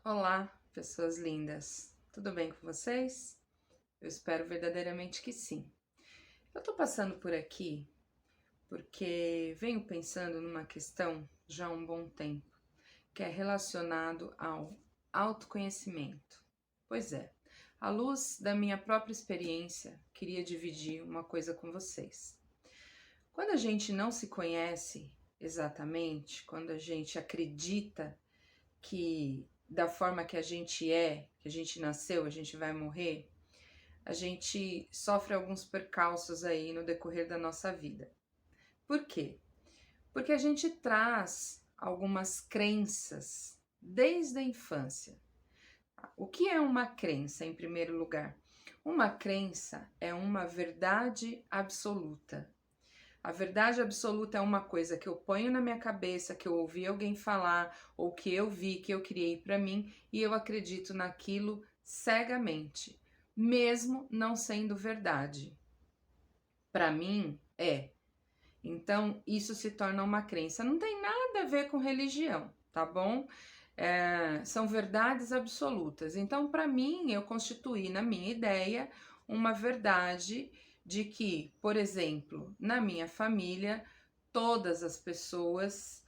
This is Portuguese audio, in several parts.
Olá, pessoas lindas. Tudo bem com vocês? Eu espero verdadeiramente que sim. Eu tô passando por aqui porque venho pensando numa questão já há um bom tempo, que é relacionado ao autoconhecimento. Pois é, à luz da minha própria experiência, queria dividir uma coisa com vocês. Quando a gente não se conhece exatamente, quando a gente acredita que da forma que a gente é, que a gente nasceu, a gente vai morrer, a gente sofre alguns percalços aí no decorrer da nossa vida. Por quê? Porque a gente traz algumas crenças desde a infância. O que é uma crença, em primeiro lugar? Uma crença é uma verdade absoluta. A verdade absoluta é uma coisa que eu ponho na minha cabeça, que eu ouvi alguém falar, ou que eu vi, que eu criei para mim, e eu acredito naquilo cegamente, mesmo não sendo verdade. Para mim, é. Então, isso se torna uma crença. Não tem nada a ver com religião, tá bom? São verdades absolutas. Então, para mim, eu constituí na minha ideia uma verdade de que, por exemplo, na minha família, todas as pessoas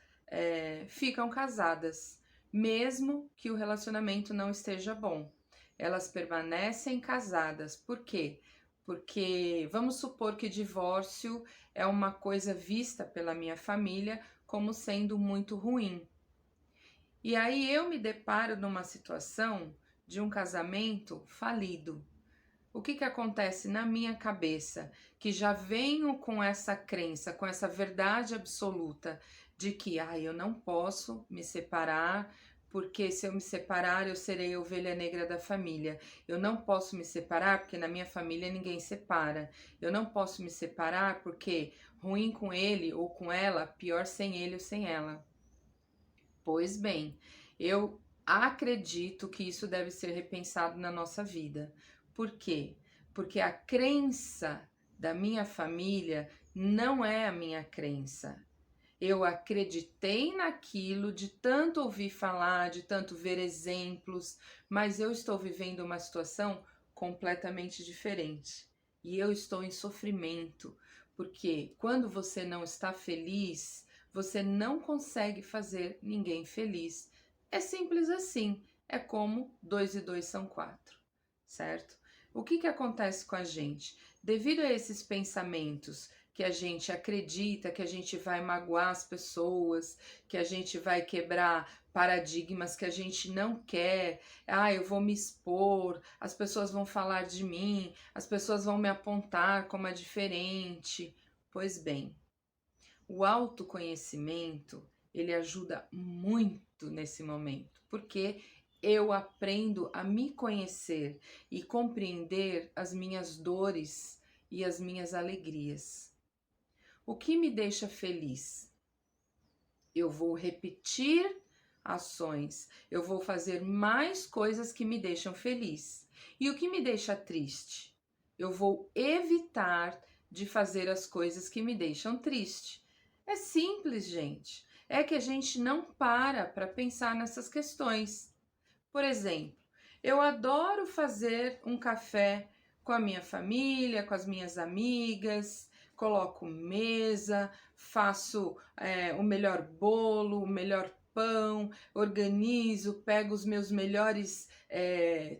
ficam casadas, mesmo que o relacionamento não esteja bom. Elas permanecem casadas. Por quê? Porque vamos supor que divórcio é uma coisa vista pela minha família como sendo muito ruim. E aí eu me deparo numa situação de um casamento falido. O que acontece na minha cabeça? Que já venho com essa crença, com essa verdade absoluta de que eu não posso me separar, porque se eu me separar eu serei a ovelha negra da família. Eu não posso me separar porque na minha família ninguém separa. Eu não posso me separar porque ruim com ele ou com ela, pior sem ele ou sem ela. Pois bem, eu acredito que isso deve ser repensado na nossa vida. Por quê? Porque a crença da minha família não é a minha crença. Eu acreditei naquilo de tanto ouvir falar, de tanto ver exemplos, mas eu estou vivendo uma situação completamente diferente. E eu estou em sofrimento, porque quando você não está feliz, você não consegue fazer ninguém feliz. É simples assim. É como 2 e 2 são 4, certo? O que acontece com a gente? Devido a esses pensamentos que a gente acredita, que a gente vai magoar as pessoas, que a gente vai quebrar paradigmas que a gente não quer. Eu vou me expor, as pessoas vão falar de mim, as pessoas vão me apontar como a diferente. Pois bem, o autoconhecimento, ele ajuda muito nesse momento, porque eu aprendo a me conhecer e compreender as minhas dores e as minhas alegrias. O que me deixa feliz? Eu vou repetir ações, eu vou fazer mais coisas que me deixam feliz. E o que me deixa triste? Eu vou evitar de fazer as coisas que me deixam triste. É simples, gente. É que a gente não para pensar nessas questões. Por exemplo, eu adoro fazer um café com a minha família, com as minhas amigas, coloco mesa, faço o melhor bolo, o melhor pão, organizo, pego os meus melhores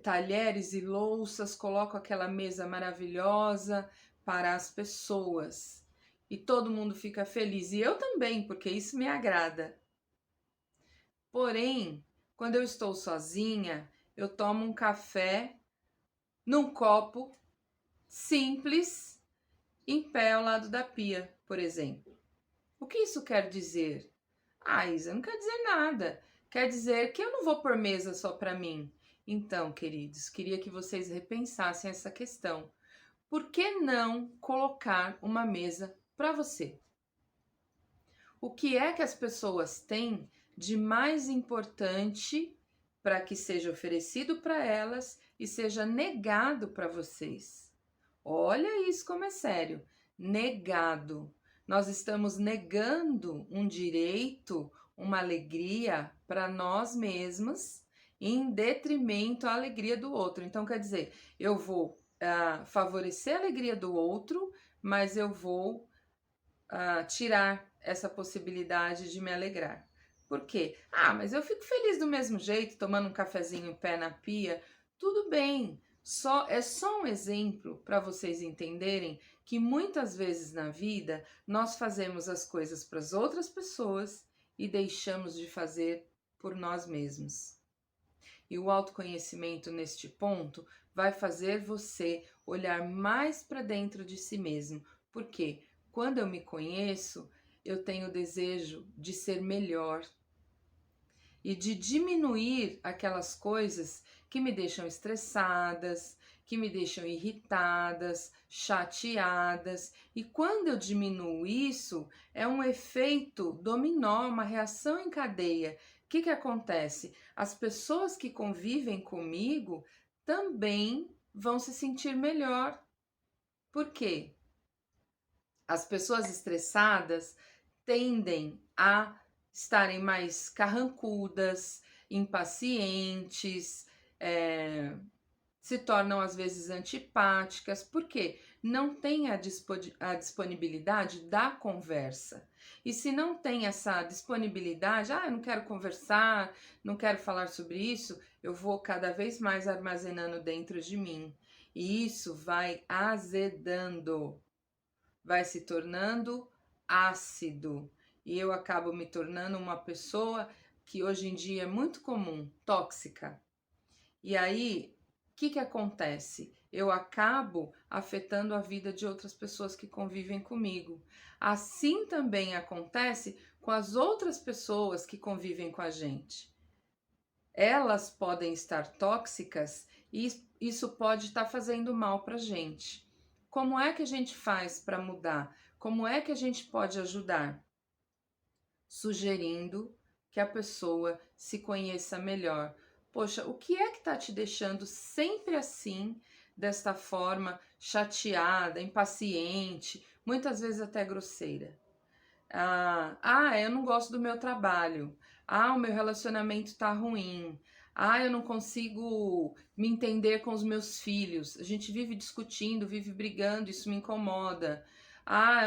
talheres e louças, coloco aquela mesa maravilhosa para as pessoas. E todo mundo fica feliz. E eu também, porque isso me agrada. Porém, quando eu estou sozinha, eu tomo um café num copo simples, em pé ao lado da pia, por exemplo. O que isso quer dizer? Isa, não quer dizer nada. Quer dizer que eu não vou pôr mesa só para mim. Então, queridos, queria que vocês repensassem essa questão. Por que não colocar uma mesa para você? O que é que as pessoas têm de mais importante para que seja oferecido para elas e seja negado para vocês? Olha isso como é sério. Negado. Nós estamos negando um direito, uma alegria para nós mesmos em detrimento à alegria do outro. Então, quer dizer, eu vou favorecer a alegria do outro, mas eu vou tirar essa possibilidade de me alegrar. Por quê? Ah, mas eu fico feliz do mesmo jeito, tomando um cafezinho em pé na pia. Tudo bem. É só um exemplo para vocês entenderem que muitas vezes na vida nós fazemos as coisas para as outras pessoas e deixamos de fazer por nós mesmos. E o autoconhecimento neste ponto vai fazer você olhar mais para dentro de si mesmo. Por quê? Quando eu me conheço, eu tenho o desejo de ser melhor e de diminuir aquelas coisas que me deixam estressadas, que me deixam irritadas, chateadas. E quando eu diminuo isso, é um efeito dominó, uma reação em cadeia. O que acontece? As pessoas que convivem comigo também vão se sentir melhor. Por quê? As pessoas estressadas tendem a estarem mais carrancudas, impacientes, se tornam às vezes antipáticas, porque não tem a disponibilidade da conversa. E se não tem essa disponibilidade, eu não quero conversar, não quero falar sobre isso, eu vou cada vez mais armazenando dentro de mim. E isso vai azedando, vai se tornando ácido. E eu acabo me tornando uma pessoa que hoje em dia é muito comum, tóxica. E aí, o que acontece? Eu acabo afetando a vida de outras pessoas que convivem comigo. Assim também acontece com as outras pessoas que convivem com a gente. Elas podem estar tóxicas e isso pode estar fazendo mal para a gente. Como é que a gente faz para mudar? Como é que a gente pode ajudar? Sugerindo que a pessoa se conheça melhor. Poxa, o que é que está te deixando sempre assim, desta forma, chateada, impaciente, muitas vezes até grosseira? Eu não gosto do meu trabalho. O meu relacionamento está ruim. Eu não consigo me entender com os meus filhos. A gente vive discutindo, vive brigando, isso me incomoda.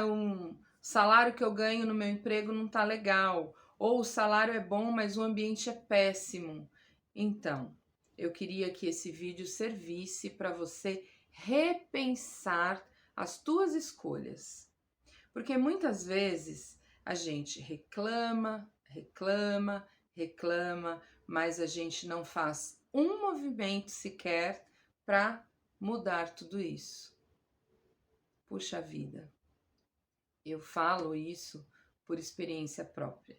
Um salário que eu ganho no meu emprego não tá legal. Ou o salário é bom, mas o ambiente é péssimo. Então, eu queria que esse vídeo servisse para você repensar as tuas escolhas. Porque muitas vezes a gente reclama, mas a gente não faz um movimento sequer para mudar tudo isso. Puxa vida, eu falo isso por experiência própria.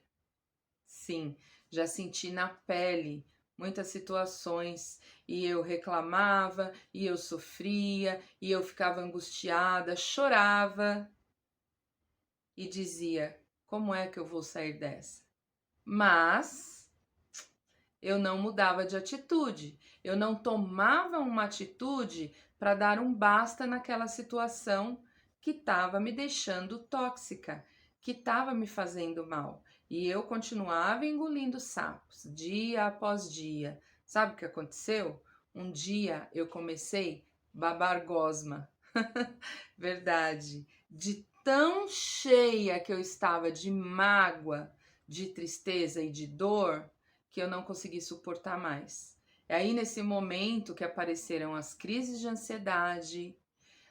Sim, já senti na pele muitas situações e eu reclamava, e eu sofria, e eu ficava angustiada, chorava e dizia: como é que eu vou sair dessa? Mas eu não mudava de atitude, eu não tomava uma atitude para dar um basta naquela situação que estava me deixando tóxica, que estava me fazendo mal. E eu continuava engolindo sapos, dia após dia. Sabe o que aconteceu? Um dia eu comecei babar gosma. Verdade. De tão cheia que eu estava de mágoa, de tristeza e de dor, que eu não consegui suportar mais. É aí nesse momento que apareceram as crises de ansiedade,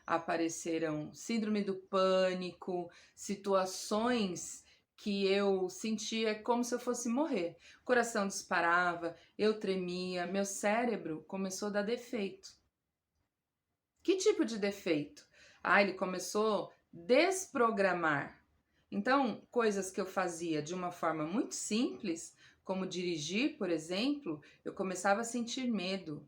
apareceram síndrome do pânico, situações que eu sentia como se eu fosse morrer. O coração disparava, eu tremia, meu cérebro começou a dar defeito. Que tipo de defeito? Ele começou a desprogramar. Então, coisas que eu fazia de uma forma muito simples, como dirigir, por exemplo, eu começava a sentir medo.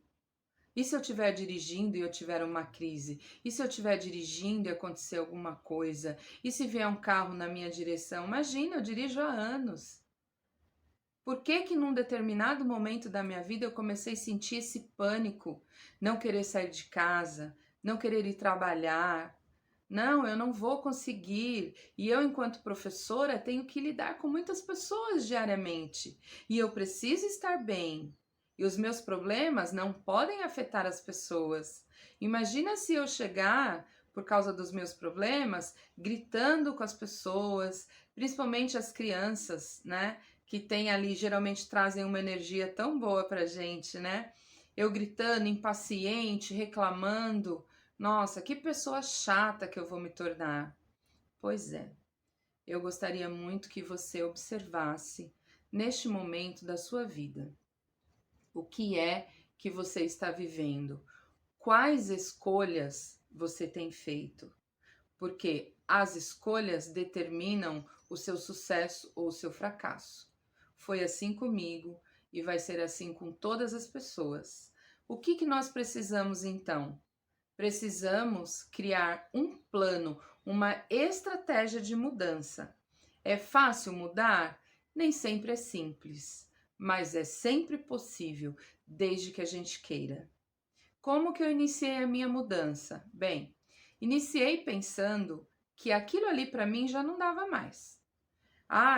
E se eu estiver dirigindo e eu tiver uma crise? E se eu estiver dirigindo e acontecer alguma coisa? E se vier um carro na minha direção? Imagina, eu dirijo há anos. Por que que num determinado momento da minha vida eu comecei a sentir esse pânico? Não querer sair de casa, não querer ir trabalhar. Não, eu não vou conseguir. E eu, enquanto professora, tenho que lidar com muitas pessoas diariamente. E eu preciso estar bem. E os meus problemas não podem afetar as pessoas. Imagina se eu chegar, por causa dos meus problemas, gritando com as pessoas, principalmente as crianças, né? Que tem ali, geralmente trazem uma energia tão boa pra gente, né? Eu gritando, impaciente, reclamando. Nossa, que pessoa chata que eu vou me tornar. Pois é, eu gostaria muito que você observasse neste momento da sua vida o que é que você está vivendo, quais escolhas você tem feito, porque as escolhas determinam o seu sucesso ou o seu fracasso. Foi assim comigo e vai ser assim com todas as pessoas. O que nós precisamos então? Precisamos criar um plano, uma estratégia de mudança. É fácil mudar? Nem sempre é simples, mas é sempre possível, desde que a gente queira. Como que eu iniciei a minha mudança? Bem, iniciei pensando que aquilo ali para mim já não dava mais.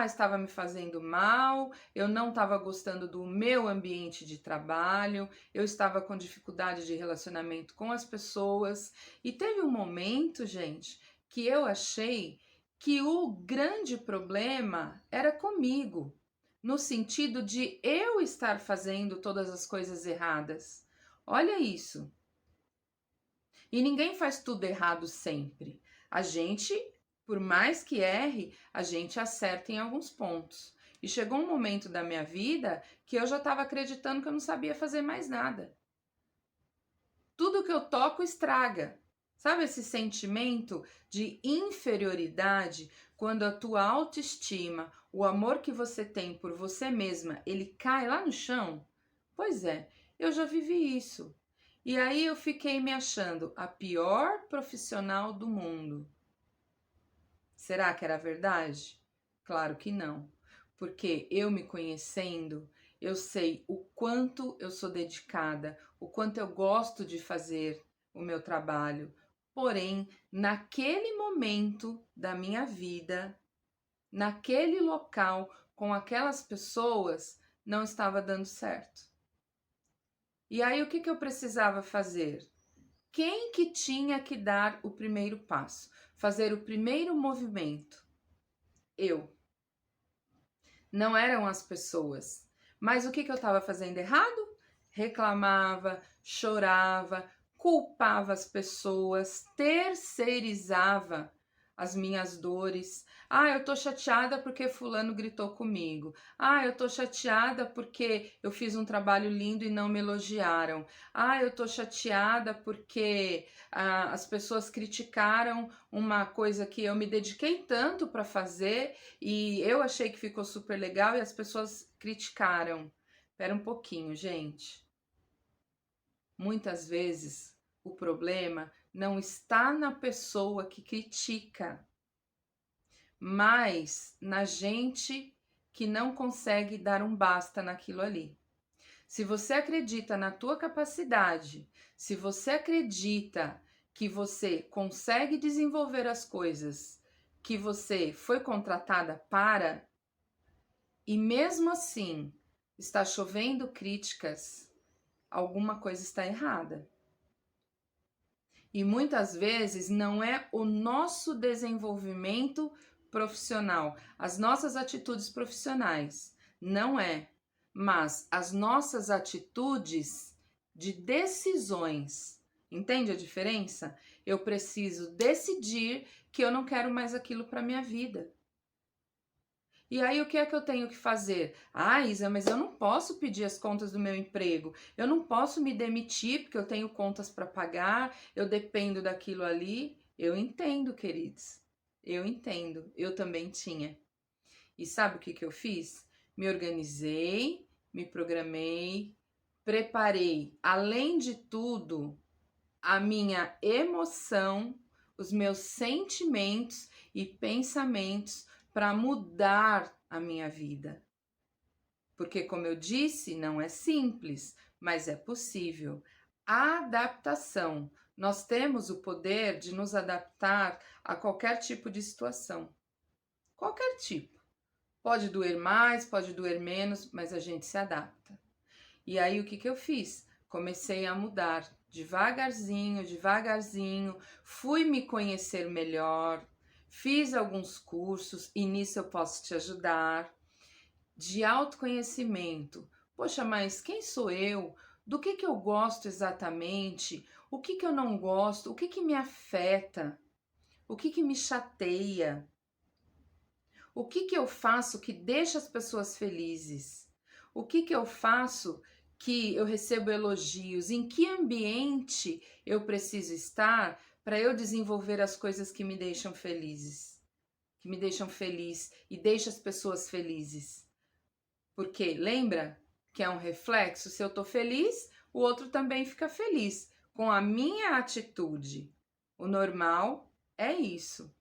Estava me fazendo mal, eu não estava gostando do meu ambiente de trabalho, eu estava com dificuldade de relacionamento com as pessoas. E teve um momento, gente, que eu achei que o grande problema era comigo, no sentido de eu estar fazendo todas as coisas erradas. Olha isso. E ninguém faz tudo errado sempre. A gente, por mais que erre, a gente acerta em alguns pontos. E chegou um momento da minha vida que eu já estava acreditando que eu não sabia fazer mais nada. Tudo que eu toco estraga. Sabe esse sentimento de inferioridade quando a tua autoestima, o amor que você tem por você mesma, ele cai lá no chão? Pois é, eu já vivi isso. E aí eu fiquei me achando a pior profissional do mundo. Será que era verdade? Claro que não. Porque eu me conhecendo, eu sei o quanto eu sou dedicada, o quanto eu gosto de fazer o meu trabalho. Porém, naquele momento da minha vida, naquele local, com aquelas pessoas, não estava dando certo. E aí o que eu precisava fazer? Quem que tinha que dar o primeiro passo? Fazer o primeiro movimento? Eu. Não eram as pessoas. Mas o que eu estava fazendo errado? Reclamava, chorava, culpava as pessoas, terceirizava as minhas dores. Eu tô chateada porque fulano gritou comigo. Eu tô chateada porque eu fiz um trabalho lindo e não me elogiaram. Eu tô chateada porque as pessoas criticaram uma coisa que eu me dediquei tanto para fazer e eu achei que ficou super legal e as pessoas criticaram. Espera um pouquinho, gente. Muitas vezes o problema não está na pessoa que critica, mas na gente que não consegue dar um basta naquilo ali. Se você acredita na tua capacidade, se você acredita que você consegue desenvolver as coisas que você foi contratada para, e mesmo assim está chovendo críticas, alguma coisa está errada. E muitas vezes não é o nosso desenvolvimento profissional, as nossas atitudes profissionais, não é, mas as nossas atitudes de decisões. Entende a diferença? Eu preciso decidir que eu não quero mais aquilo para minha vida. E aí o que é que eu tenho que fazer? Isa, mas eu não posso pedir as contas do meu emprego. Eu não posso me demitir porque eu tenho contas para pagar, eu dependo daquilo ali. Eu entendo, queridos. Eu entendo. Eu também tinha. E sabe o que eu fiz? Me organizei, me programei, preparei, além de tudo, a minha emoção, os meus sentimentos e pensamentos para mudar a minha vida. Porque, como eu disse, não é simples, mas é possível. Adaptação. Nós temos o poder de nos adaptar a qualquer tipo de situação. Qualquer tipo. Pode doer mais, pode doer menos, mas a gente se adapta. E aí o que que eu fiz? Comecei a mudar devagarzinho, devagarzinho, fui me conhecer melhor, fiz alguns cursos e nisso eu posso te ajudar. De autoconhecimento. Poxa, mas quem sou eu? Do que eu gosto exatamente? O que eu não gosto? O que me afeta? O que me chateia? O que eu faço que deixa as pessoas felizes? O que eu faço que eu recebo elogios? Em que ambiente eu preciso estar para eu desenvolver as coisas que me deixam felizes? Que me deixam feliz e deixam as pessoas felizes. Porque lembra que é um reflexo? Se eu tô feliz, o outro também fica feliz com a minha atitude. O normal é isso.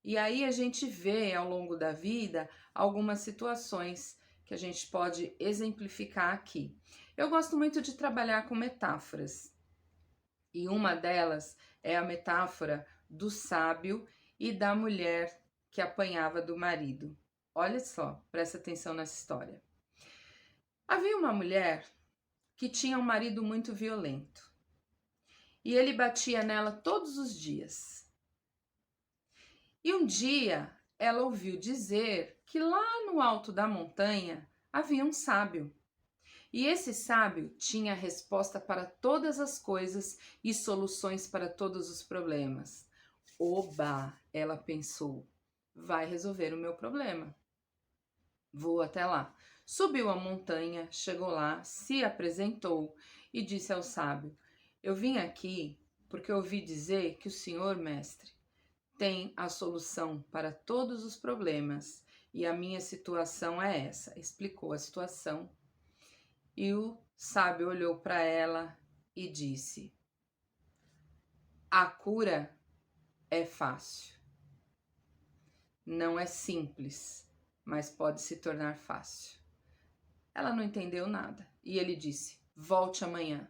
E aí a gente vê ao longo da vida algumas situações que a gente pode exemplificar aqui. Eu gosto muito de trabalhar com metáforas. E uma delas é a metáfora do sábio e da mulher que apanhava do marido. Olha só, presta atenção nessa história. Havia uma mulher que tinha um marido muito violento e ele batia nela todos os dias. E um dia ela ouviu dizer que lá no alto da montanha havia um sábio. E esse sábio tinha a resposta para todas as coisas e soluções para todos os problemas. Oba, ela pensou, vai resolver o meu problema. Vou até lá. Subiu a montanha, chegou lá, se apresentou e disse ao sábio: Eu vim aqui porque ouvi dizer que o senhor, mestre, tem a solução para todos os problemas e a minha situação é essa. Explicou a situação e o sábio olhou para ela e disse: A cura é fácil. Não é simples, mas pode se tornar fácil. Ela não entendeu nada e ele disse: Volte amanhã.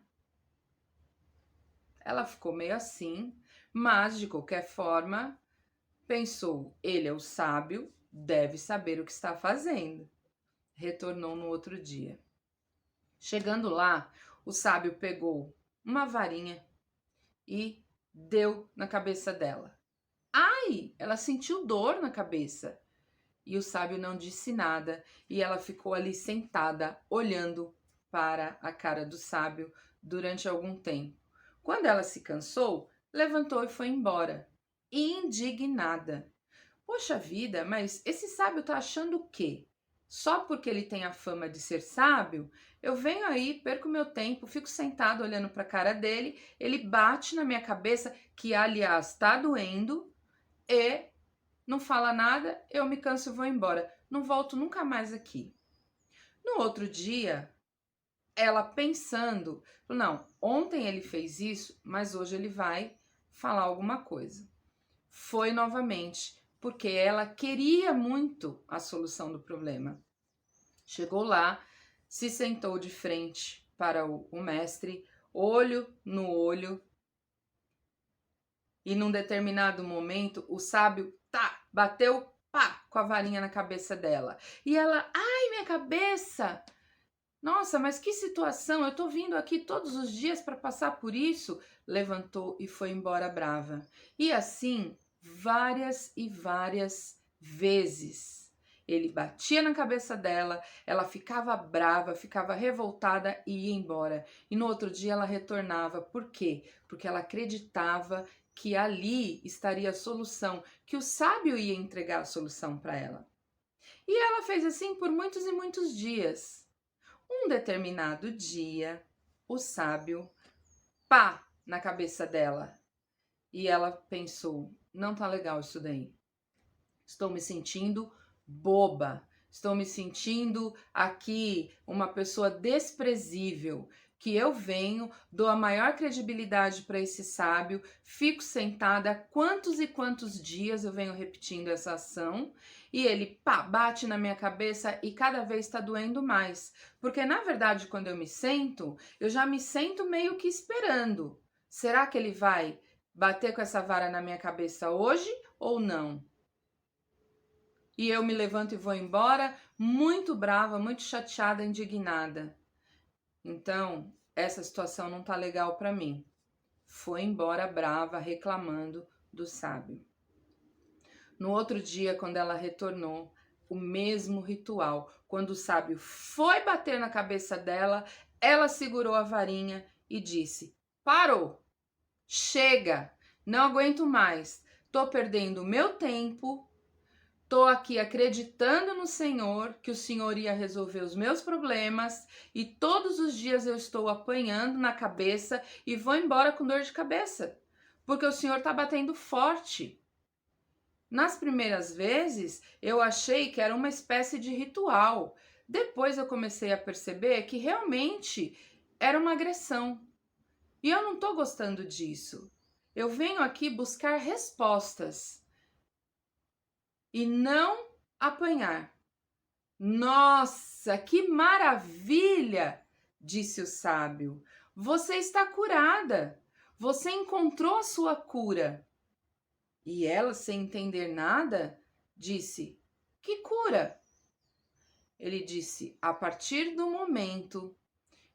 Ela ficou meio assim, mas de qualquer forma pensou: ele é o sábio, deve saber o que está fazendo. Retornou no outro dia. Chegando lá, o sábio pegou uma varinha e deu na cabeça dela. Ai! Ela sentiu dor na cabeça. E o sábio não disse nada e ela ficou ali sentada, olhando para a cara do sábio durante algum tempo. Quando ela se cansou, levantou e foi embora, indignada. Poxa vida, mas esse sábio tá achando o quê? Só porque ele tem a fama de ser sábio, eu venho aí, perco meu tempo, fico sentado olhando para a cara dele, ele bate na minha cabeça, que aliás tá doendo, e não fala nada, eu me canso e vou embora. Não volto nunca mais aqui. No outro dia, ela pensando, não, ontem ele fez isso, mas hoje ele vai falar alguma coisa. Foi novamente, porque ela queria muito a solução do problema. Chegou lá, se sentou de frente para o mestre, olho no olho, e num determinado momento o sábio bateu com a varinha na cabeça dela. E ela, ai, minha cabeça! Nossa, mas que situação! Eu tô vindo aqui todos os dias para passar por isso. Levantou e foi embora brava. E assim, várias e várias vezes. Ele batia na cabeça dela, ela ficava brava, ficava revoltada e ia embora. E no outro dia ela retornava. Por quê? Porque ela acreditava que ali estaria a solução, que o sábio ia entregar a solução para ela. E ela fez assim por muitos e muitos dias. Um determinado dia, o sábio, na cabeça dela. E ela pensou, não tá legal isso daí. Estou me sentindo boba. Estou me sentindo aqui uma pessoa desprezível. Que eu venho, dou a maior credibilidade para esse sábio, fico sentada, quantos e quantos dias eu venho repetindo essa ação, e ele bate na minha cabeça e cada vez está doendo mais. Porque na verdade, quando eu me sento, eu já me sento meio que esperando. Será que ele vai bater com essa vara na minha cabeça hoje ou não? E eu me levanto e vou embora, muito brava, muito chateada, indignada. Então, essa situação não tá legal para mim. Foi embora brava, reclamando do sábio. No outro dia, quando ela retornou, o mesmo ritual. Quando o sábio foi bater na cabeça dela, ela segurou a varinha e disse: Parou! Chega! Não aguento mais. Tô perdendo o meu tempo. Tô aqui acreditando no Senhor, que o Senhor ia resolver os meus problemas, e todos os dias eu estou apanhando na cabeça e vou embora com dor de cabeça, porque o Senhor tá batendo forte. Nas primeiras vezes, eu achei que era uma espécie de ritual. Depois eu comecei a perceber que realmente era uma agressão. E eu não tô gostando disso. Eu venho aqui buscar respostas e não apanhar. Nossa, que maravilha! Disse o sábio. Você está curada. Você encontrou a sua cura. E ela, sem entender nada, disse: Que cura? Ele disse: A partir do momento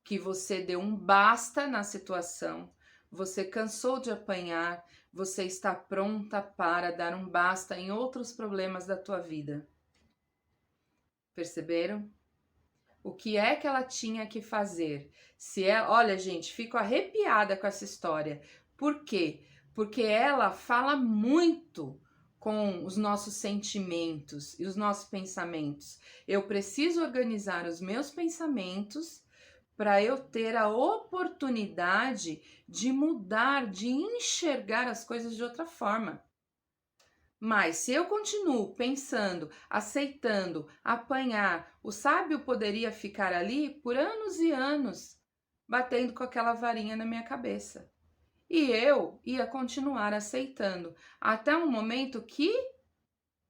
que você deu um basta na situação, você cansou de apanhar, você está pronta para dar um basta em outros problemas da tua vida. Perceberam? O que é que ela tinha que fazer? Se ela, olha, gente, fico arrepiada com essa história. Por quê? Porque ela fala muito com os nossos sentimentos e os nossos pensamentos. Eu preciso organizar os meus pensamentos para eu ter a oportunidade de mudar, de enxergar as coisas de outra forma. Mas se eu continuo pensando, aceitando, apanhar, o sábio poderia ficar ali por anos e anos, batendo com aquela varinha na minha cabeça. E eu ia continuar aceitando, até um momento que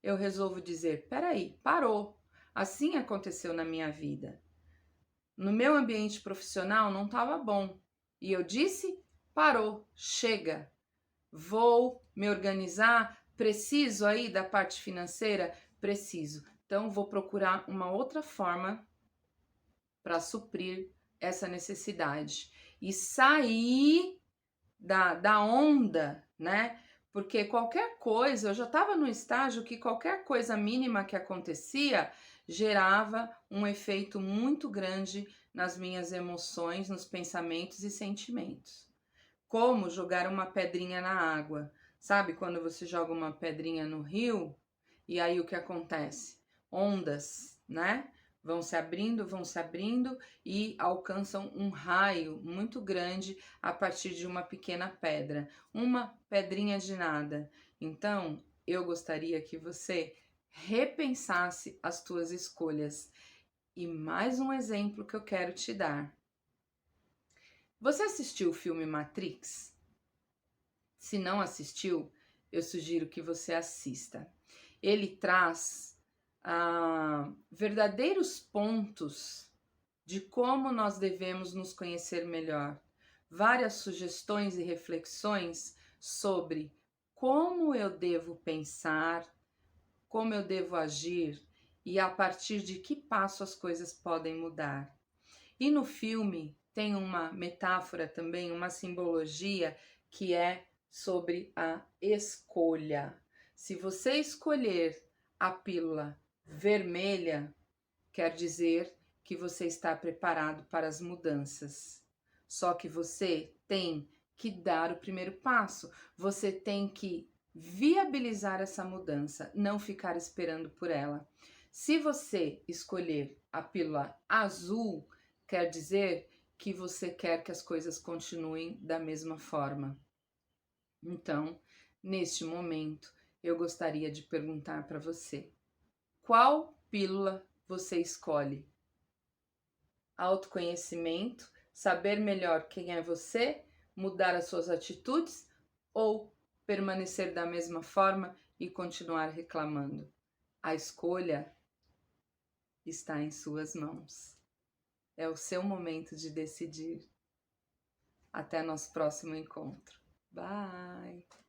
eu resolvo dizer: peraí, parou. Assim aconteceu na minha vida. No meu ambiente profissional não estava bom. E eu disse: parou, chega. Vou me organizar, preciso aí da parte financeira? Preciso. Então, vou procurar uma outra forma para suprir essa necessidade. E sair da onda, né? Porque qualquer coisa, eu já estava no estágio que qualquer coisa mínima que acontecia gerava um efeito muito grande nas minhas emoções, nos pensamentos e sentimentos. Como jogar uma pedrinha na água. Sabe quando você joga uma pedrinha no rio e aí o que acontece? Ondas, né? Vão se abrindo e alcançam um raio muito grande a partir de uma pequena pedra, uma pedrinha de nada. Então, eu gostaria que você repensasse as tuas escolhas. E mais um exemplo que eu quero te dar. Você assistiu o filme Matrix? Se não assistiu, eu sugiro que você assista. Ele traz verdadeiros pontos de como nós devemos nos conhecer melhor. Várias sugestões e reflexões sobre como eu devo pensar, como eu devo agir e a partir de que passo as coisas podem mudar. E no filme tem uma metáfora também, uma simbologia que é sobre a escolha. Se você escolher a pílula vermelha, quer dizer que você está preparado para as mudanças. Só que você tem que dar o primeiro passo, você tem que viabilizar essa mudança, não ficar esperando por ela. Se você escolher a pílula azul, quer dizer que você quer que as coisas continuem da mesma forma. Então, neste momento, eu gostaria de perguntar para você: qual pílula você escolhe? Autoconhecimento, saber melhor quem é você, mudar as suas atitudes ou permanecer da mesma forma e continuar reclamando? A escolha está em suas mãos. É o seu momento de decidir. Até nosso próximo encontro. Bye!